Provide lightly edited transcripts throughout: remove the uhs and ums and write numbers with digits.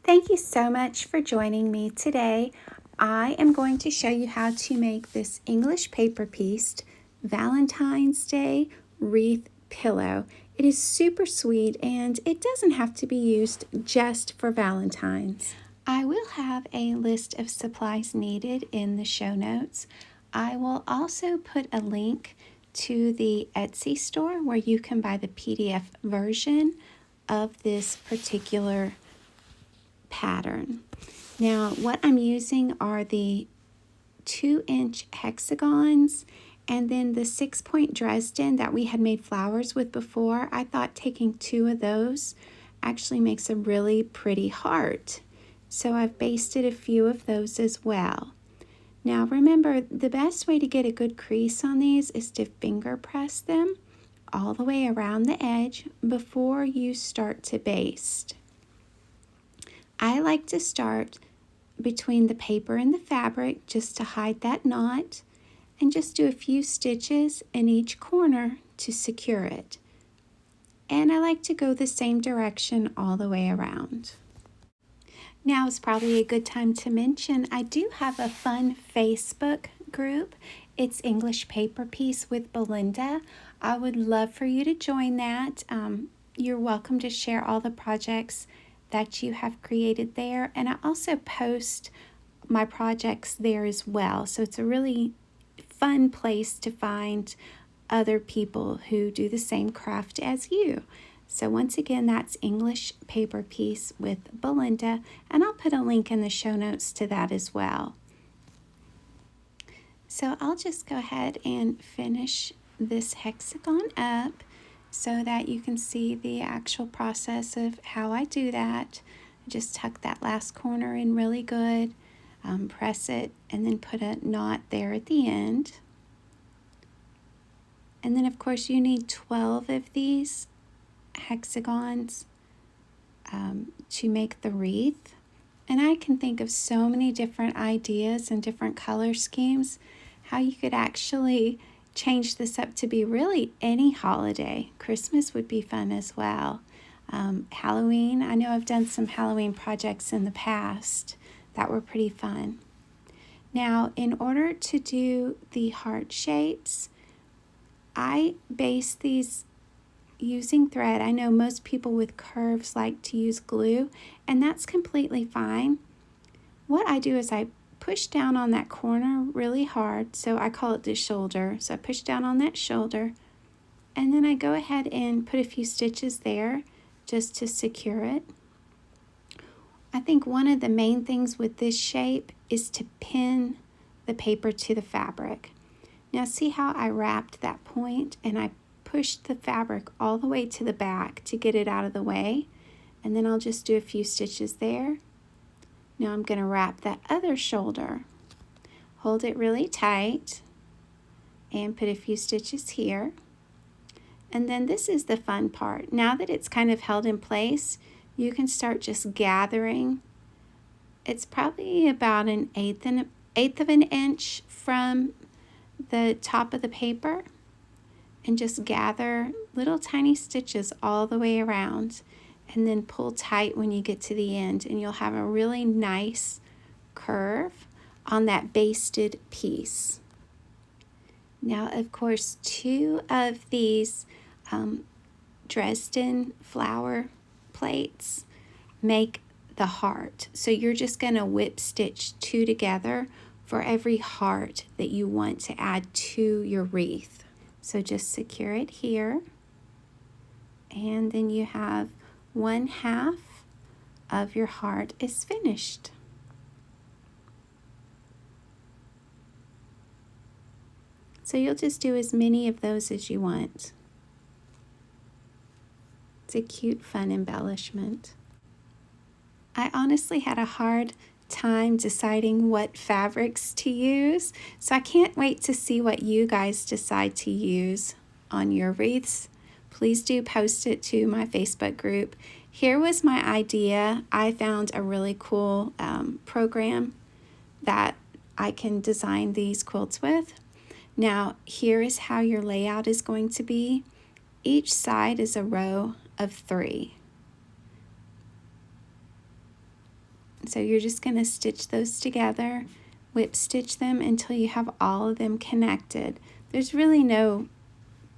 Thank you so much for joining me today. I am going to show you how to make this English paper piece Valentine's Day wreath pillow. It is super sweet and it doesn't have to be used just for Valentine's. I will have a list of supplies needed in the show notes. I will also put a link to the Etsy store where you can buy the PDF version of this particular pattern. Now, what I'm using are the 2-inch hexagons and then the 6-point Dresden that we had made flowers with before. I thought taking 2 of those actually makes a really pretty heart. So I've basted a few of those as well. Now remember, the best way to get a good crease on these is to finger press them all the way around the edge before you start to baste. I like to start between the paper and the fabric just to hide that knot and just do a few stitches in each corner to secure it. And I like to go the same direction all the way around. Now is probably a good time to mention I do have a fun Facebook group. It's English Paper Piece with Belinda. I would love for you to join that. You're welcome to share all the projects that you have created there, and I also post my projects there as well, so it's a really fun place to find other people who do the same craft as you. So once again, that's English Paper Piece with Belinda, and I'll put a link in the show notes to that as well. So I'll just go ahead and finish this hexagon up so that you can see the actual process of how I do that. I just tuck that last corner in really good, press it, and then put a knot there at the end. And then of course you need 12 of these hexagons to make the wreath. And I can think of so many different ideas and different color schemes, how you could actually change this up to be really any holiday. Christmas would be fun as well. Halloween, I know I've done some Halloween projects in the past that were pretty fun. Now, in order to do the heart shapes, I base these using thread. I know most people with curves like to use glue, and that's completely fine. What I do is I push down on that corner really hard, so I call it the shoulder. So I push down on that shoulder, and then I go ahead and put a few stitches there just to secure it. I think one of the main things with this shape is to pin the paper to the fabric. Now see how I wrapped that point and I pushed the fabric all the way to the back to get it out of the way, and then I'll just do a few stitches there. Now I'm going to wrap that other shoulder, hold it really tight, and put a few stitches here. And then this is the fun part. Now that it's kind of held in place, you can start just gathering. It's probably about an eighth of an inch from the top of the paper, and just gather little tiny stitches all the way around, and then pull tight when you get to the end, and you'll have a really nice curve on that basted piece. Now, of course, 2 of these Dresden flower plates make the heart. So you're just going to whip stitch 2 together for every heart that you want to add to your wreath. So just secure it here, and then you have 1/2 of your heart is finished. So you'll just do as many of those as you want. It's a cute, fun embellishment. I honestly had a hard time deciding what fabrics to use, so I can't wait to see what you guys decide to use on your wreaths. Please do post it to my Facebook group. Here was my idea. I found a really cool program that I can design these quilts with. Now, here is how your layout is going to be. Each side is a row of 3. So you're just going to stitch those together, whip stitch them until you have all of them connected. There's really no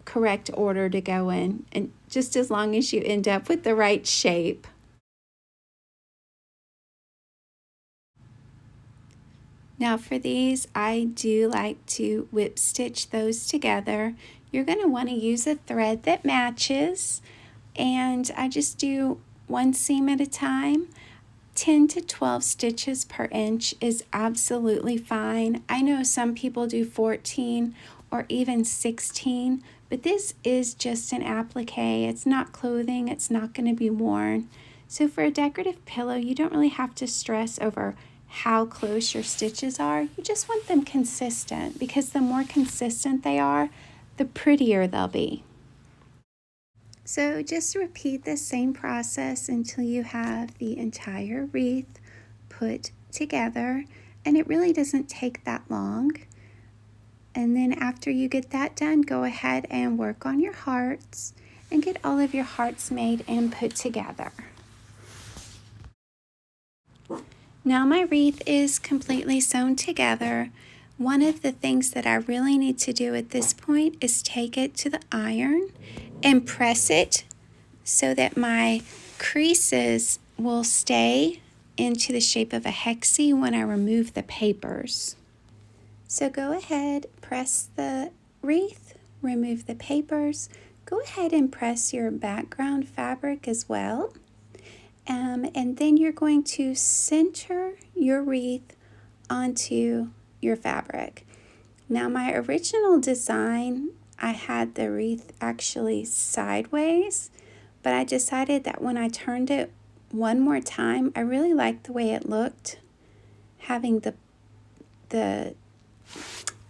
correct order to go in, and just as long as you end up with the right shape. Now for these, I do like to whip stitch those together. You're going to want to use a thread that matches, and I just do one seam at a time. 10 to 12 stitches per inch is absolutely fine. I know some people do 14 or even 16, but this is just an applique. It's not clothing, it's not going to be worn. So for a decorative pillow, you don't really have to stress over how close your stitches are. You just want them consistent, because the more consistent they are, the prettier they'll be. So just repeat the same process until you have the entire wreath put together, and it really doesn't take that long. And then after you get that done, go ahead and work on your hearts and get all of your hearts made and put together. Now my wreath is completely sewn together. One of the things that I really need to do at this point is take it to the iron and press it so that my creases will stay into the shape of a hexie when I remove the papers. So go ahead, press the wreath, remove the papers. Go ahead and press your background fabric as well. And then you're going to center your wreath onto your fabric. Now my original design, I had the wreath actually sideways, but I decided that when I turned it one more time, I really liked the way it looked, having the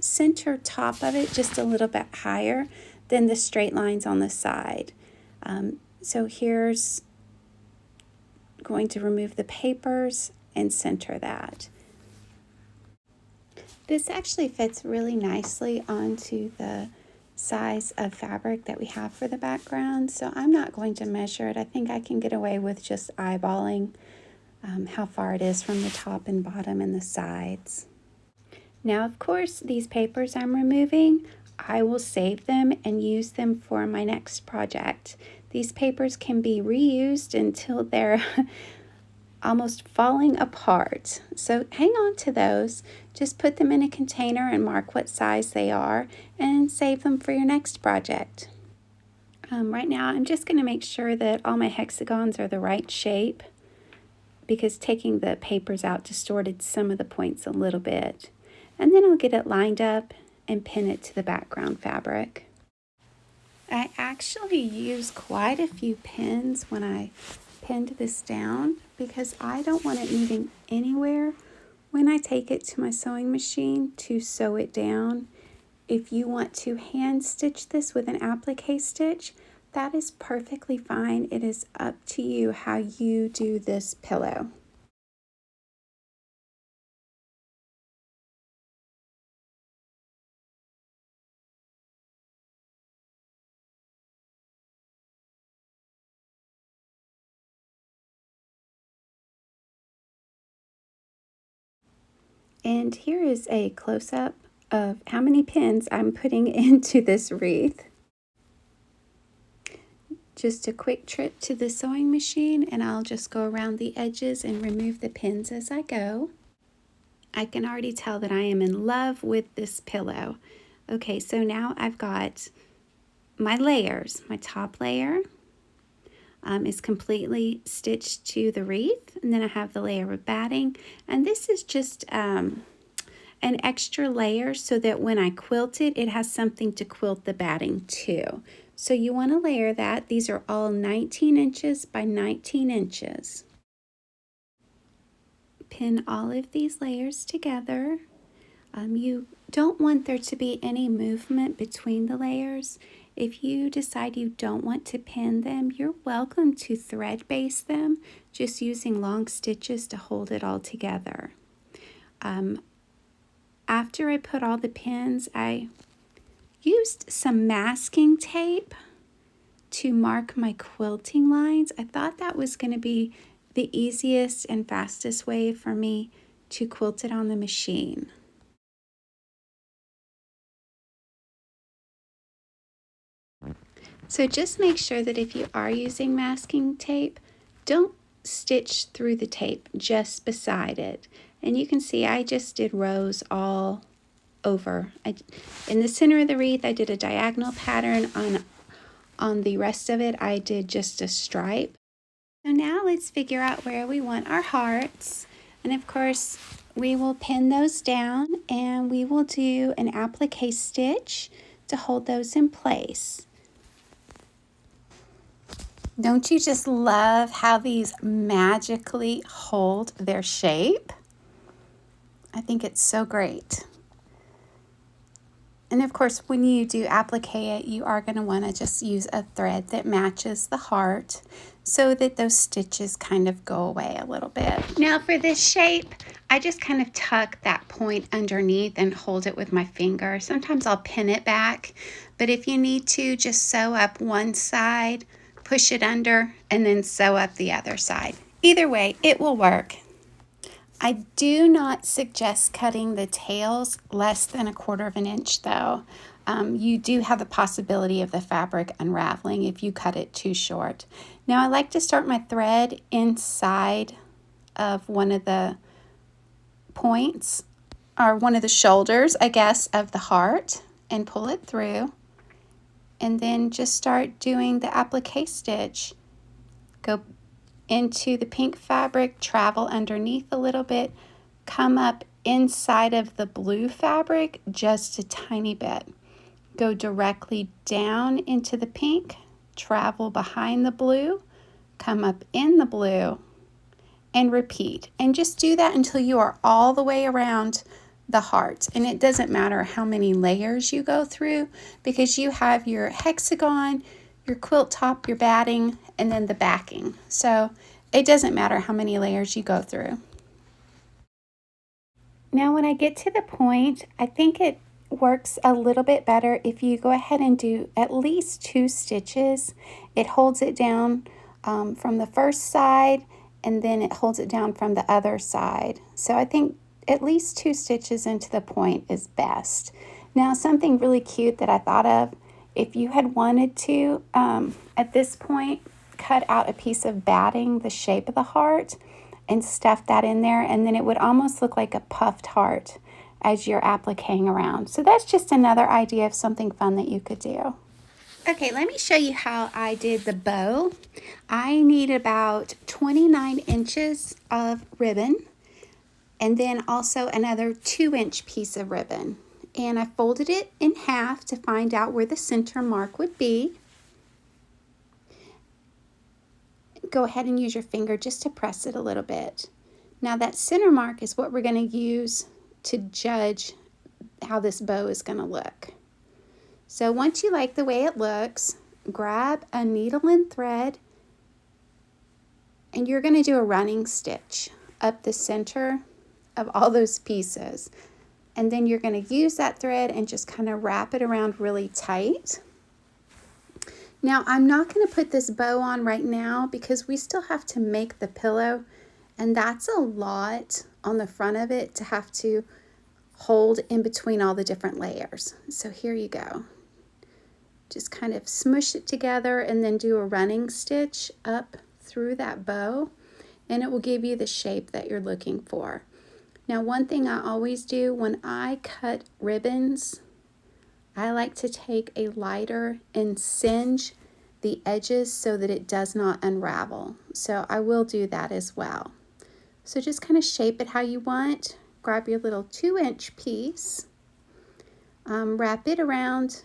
center top of it just a little bit higher than the straight lines on the side. So here's going to remove the papers and center that. This actually fits really nicely onto the size of fabric that we have for the background, so I'm not going to measure it. I think I can get away with just eyeballing how far it is from the top and bottom and the sides. Now, of course, these papers I'm removing, I will save them and use them for my next project. These papers can be reused until they're almost falling apart. So hang on to those. Just put them in a container and mark what size they are and save them for your next project. Right now I'm just going to make sure that all my hexagons are the right shape, because taking the papers out distorted some of the points a little bit. And then I'll get it lined up and pin it to the background fabric. I actually use quite a few pins when I pinned this down, because I don't want it moving anywhere when I take it to my sewing machine to sew it down. If you want to hand stitch this with an applique stitch, that is perfectly fine. It is up to you how you do this pillow. And here is a close-up of how many pins I'm putting into this wreath. Just a quick trip to the sewing machine, and I'll just go around the edges and remove the pins as I go. I can already tell that I am in love with this pillow. Okay, so now I've got my layers. My top layer is completely stitched to the wreath, and then I have the layer of batting, and this is just an extra layer so that when I quilt it, it has something to quilt the batting to. So you want to layer that. These are all 19 inches by 19 inches. Pin all of these layers together. You don't want there to be any movement between the layers. If you decide you don't want to pin them, you're welcome to thread base them, just using long stitches to hold it all together. After I put all the pins, I used some masking tape to mark my quilting lines. I thought that was going to be the easiest and fastest way for me to quilt it on the machine. So just make sure that if you are using masking tape, don't stitch through the tape, just beside it. And you can see I just did rows all over. In the center of the wreath, I did a diagonal pattern. On the rest of it, I did just a stripe. So now let's figure out where we want our hearts. And of course, we will pin those down and we will do an applique stitch to hold those in place. Don't you just love how these magically hold their shape? I think it's so great. And of course, when you do applique it, you are going to want to just use a thread that matches the heart so that those stitches kind of go away a little bit. Now for this shape, I just kind of tuck that point underneath and hold it with my finger. Sometimes I'll pin it back, but if you need to, just sew up one side, push it under, and then sew up the other side. Either way, it will work. I do not suggest cutting the tails less than 1/4 of an inch though. You do have the possibility of the fabric unraveling if you cut it too short. Now I like to start my thread inside of one of the points, or one of the shoulders, I guess, of the heart, and pull it through. And then just start doing the applique stitch. Go into the pink fabric, travel underneath a little bit, come up inside of the blue fabric just a tiny bit. Go directly down into the pink, travel behind the blue, come up in the blue, and repeat. And just do that until you are all the way around the heart. And it doesn't matter how many layers you go through, because you have your hexagon, your quilt top, your batting, and then the backing. So it doesn't matter how many layers you go through. Now when I get to the point, I think it works a little bit better if you go ahead and do at least 2 stitches. It holds it down from the first side, and then it holds it down from the other side. So I think at least 2 stitches into the point is best. Now something really cute that I thought of, if you had wanted to, at this point, cut out a piece of batting the shape of the heart and stuff that in there, and then it would almost look like a puffed heart as you're appliquing around. So that's just another idea of something fun that you could do. Okay, let me show you how I did the bow. I need about 29 inches of ribbon, and then also another 2-inch piece of ribbon. And I folded it in half to find out where the center mark would be. Go ahead and use your finger just to press it a little bit. Now that center mark is what we're going to use to judge how this bow is going to look. So once you like the way it looks, grab a needle and thread, and you're going to do a running stitch up the center of all those pieces. And then you're going to use that thread and just kind of wrap it around really tight. Now I'm not going to put this bow on right now because we still have to make the pillow, and that's a lot on the front of it to have to hold in between all the different layers. So here you go. Just kind of smush it together and then do a running stitch up through that bow, and it will give you the shape that you're looking for. Now one thing I always do when I cut ribbons, I like to take a lighter and singe the edges so that it does not unravel. So I will do that as well. So just kind of shape it how you want. Grab your little 2-inch piece, wrap it around,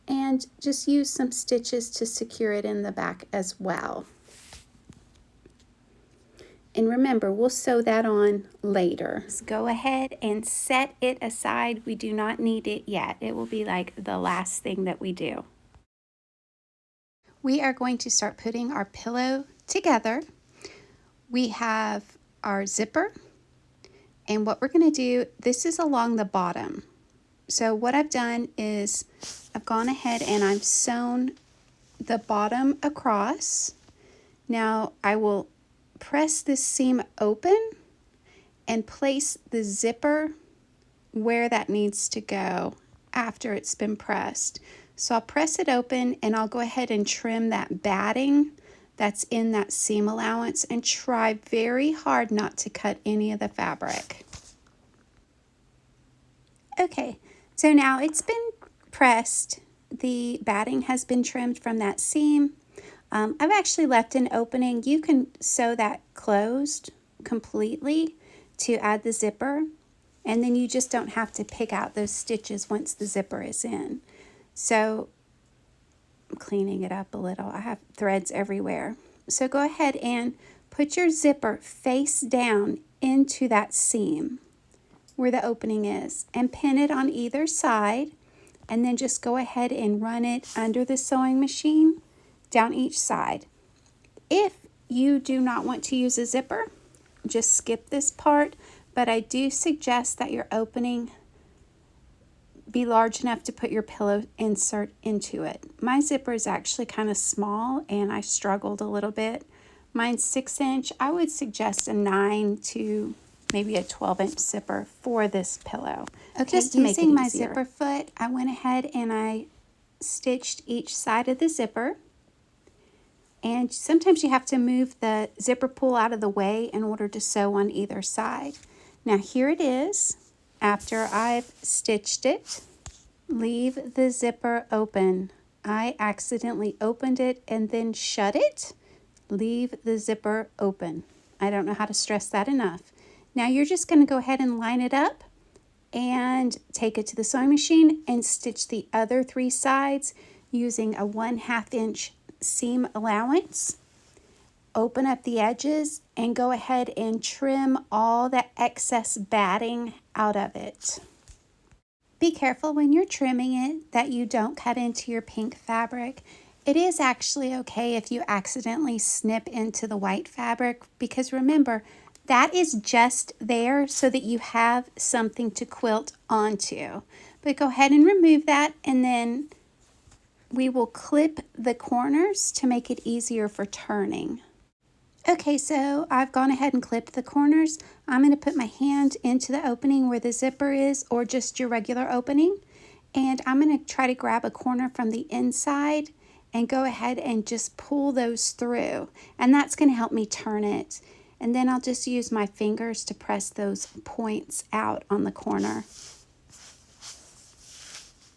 and just use some stitches to secure it in the back as well. And remember, we'll sew that on later. So go ahead and set it aside. We do not need it yet. It will be like the last thing that we do. We are going to start putting our pillow together. We have our zipper, and what we're going to do, this is along the bottom. So what I've done is I've gone ahead and I've sewn the bottom across. Now I will press this seam open and place the zipper where that needs to go after it's been pressed. So I'll press it open and I'll go ahead and trim that batting that's in that seam allowance and try very hard not to cut any of the fabric. Okay, so now it's been pressed. The batting has been trimmed from that seam. I've actually left an opening. You can sew that closed completely to add the zipper, and then you just don't have to pick out those stitches once the zipper is in. So I'm cleaning it up a little. I have threads everywhere. So go ahead and put your zipper face down into that seam where the opening is and pin it on either side, and then just go ahead and run it under the sewing machine down each side. If you do not want to use a zipper, just skip this part, but I do suggest that your opening be large enough to put your pillow insert into it. My zipper is actually kind of small and I struggled a little bit. Mine's 6-inch. I would suggest a 9 to maybe a 12-inch zipper for this pillow. Okay, just to make it easier. Using my zipper foot, I went ahead and I stitched each side of the zipper. And sometimes you have to move the zipper pull out of the way in order to sew on either side. Now here it is after I've stitched it. Leave the zipper open. I accidentally opened it and then shut it. Leave the zipper open. I don't know how to stress that enough. Now you're just going to go ahead and line it up and take it to the sewing machine and stitch the other 3 sides using a 1/2 inch seam allowance. Open up the edges and go ahead and trim all that excess batting out of it. Be careful when you're trimming it that you don't cut into your pink fabric. It is actually okay if you accidentally snip into the white fabric, because remember, that is just there so that you have something to quilt onto. But go ahead and remove that, and then we will clip the corners to make it easier for turning. Okay, so I've gone ahead and clipped the corners. I'm going to put my hand into the opening where the zipper is, or just your regular opening. And I'm going to try to grab a corner from the inside and go ahead and just pull those through. And that's going to help me turn it. And then I'll just use my fingers to press those points out on the corner.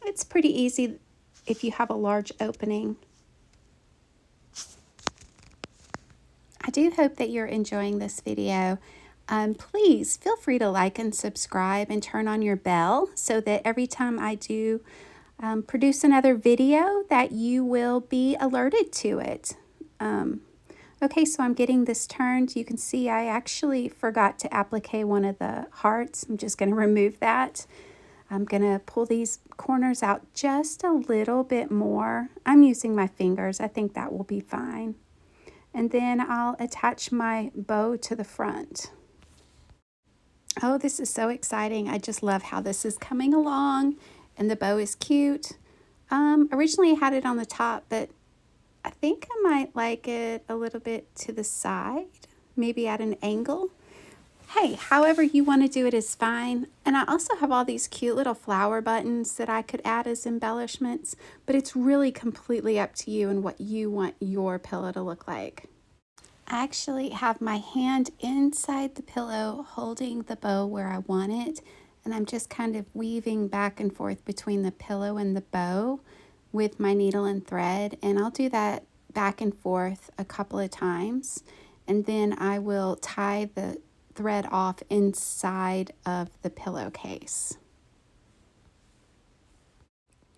It's pretty easy if you have a large opening. I do hope that you're enjoying this video. Please feel free to like and subscribe and turn on your bell so that every time I do produce another video that you will be alerted to it. Okay, so I'm getting this turned. You can see I actually forgot to applique one of the hearts. I'm just going to remove that. I'm going to pull these corners out just a little bit more. I'm using my fingers. I think that will be fine. And then I'll attach my bow to the front. Oh, this is so exciting. I just love how this is coming along, and the bow is cute. Originally I had it on the top, but I think I might like it a little bit to the side, maybe at an angle. Hey, however you want to do it is fine. And I also have all these cute little flower buttons that I could add as embellishments, but it's really completely up to you and what you want your pillow to look like. I actually have my hand inside the pillow holding the bow where I want it, and I'm just kind of weaving back and forth between the pillow and the bow with my needle and thread, and I'll do that back and forth a couple of times, and then I will tie the thread off inside of the pillowcase.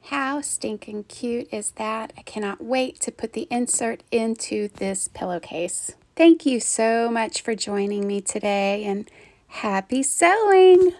How stinking cute is that? I cannot wait to put the insert into this pillowcase. Thank you so much for joining me today, and happy sewing!